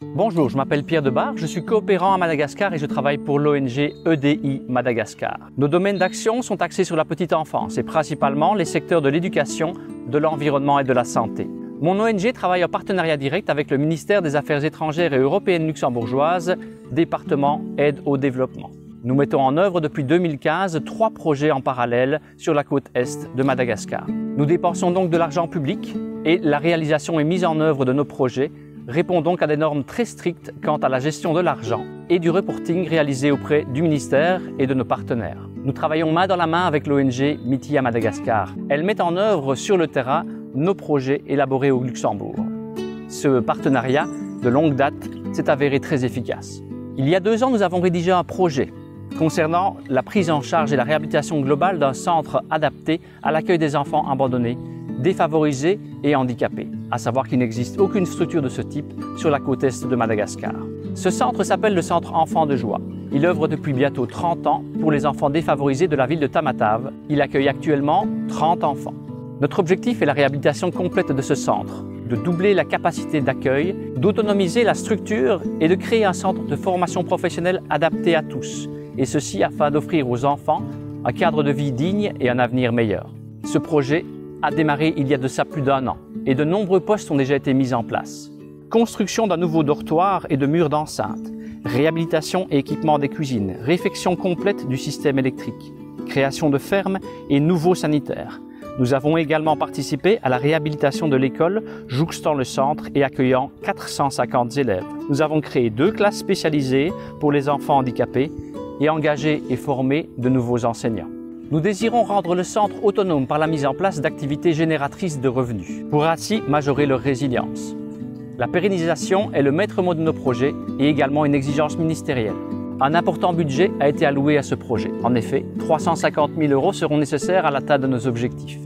Bonjour, je m'appelle Pierre Debar, je suis coopérant à Madagascar et je travaille pour l'ONG EDI Madagascar. Nos domaines d'action sont axés sur la petite enfance et principalement les secteurs de l'éducation, de l'environnement et de la santé. Mon ONG travaille en partenariat direct avec le ministère des Affaires étrangères et européennes luxembourgeoises, département aide au développement. Nous mettons en œuvre depuis 2015 3 projets en parallèle sur la côte est de Madagascar. Nous dépensons donc de l'argent public et la réalisation et mise en œuvre de nos projets répond donc à des normes très strictes quant à la gestion de l'argent et du reporting réalisé auprès du ministère et de nos partenaires. Nous travaillons main dans la main avec l'ONG MITI à Madagascar. Elle met en œuvre sur le terrain nos projets élaborés au Luxembourg. Ce partenariat de longue date s'est avéré très efficace. Il y a 2 ans, nous avons rédigé un projet concernant la prise en charge et la réhabilitation globale d'un centre adapté à l'accueil des enfants abandonnés, défavorisés et handicapés, à savoir qu'il n'existe aucune structure de ce type sur la côte est de Madagascar. Ce centre s'appelle le Centre Enfants de Joie. Il œuvre depuis bientôt 30 ans pour les enfants défavorisés de la ville de Tamatave. Il accueille actuellement 30 enfants. Notre objectif est la réhabilitation complète de ce centre, de doubler la capacité d'accueil, d'autonomiser la structure et de créer un centre de formation professionnelle adapté à tous, et ceci afin d'offrir aux enfants un cadre de vie digne et un avenir meilleur. Ce projet a démarré il y a de ça plus d'1 an et de nombreux postes ont déjà été mis en place. Construction d'un nouveau dortoir et de murs d'enceinte, réhabilitation et équipement des cuisines, réfection complète du système électrique, création de fermes et nouveaux sanitaires. Nous avons également participé à la réhabilitation de l'école jouxtant le centre et accueillant 450 élèves. Nous avons créé 2 classes spécialisées pour les enfants handicapés et engagé et formé de nouveaux enseignants. Nous désirons rendre le centre autonome par la mise en place d'activités génératrices de revenus, pour ainsi majorer leur résilience. La pérennisation est le maître mot de nos projets et également une exigence ministérielle. Un important budget a été alloué à ce projet. En effet, 350 000 € seront nécessaires à l'atteinte de nos objectifs.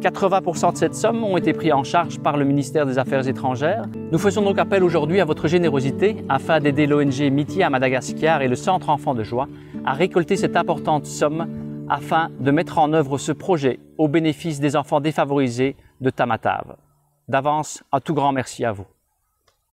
80% de cette somme ont été pris en charge par le ministère des Affaires étrangères. Nous faisons donc appel aujourd'hui à votre générosité afin d'aider l'ONG MITI à Madagascar et le Centre Enfants de Joie à récolter cette importante somme afin de mettre en œuvre ce projet au bénéfice des enfants défavorisés de Tamatave. D'avance, un tout grand merci à vous.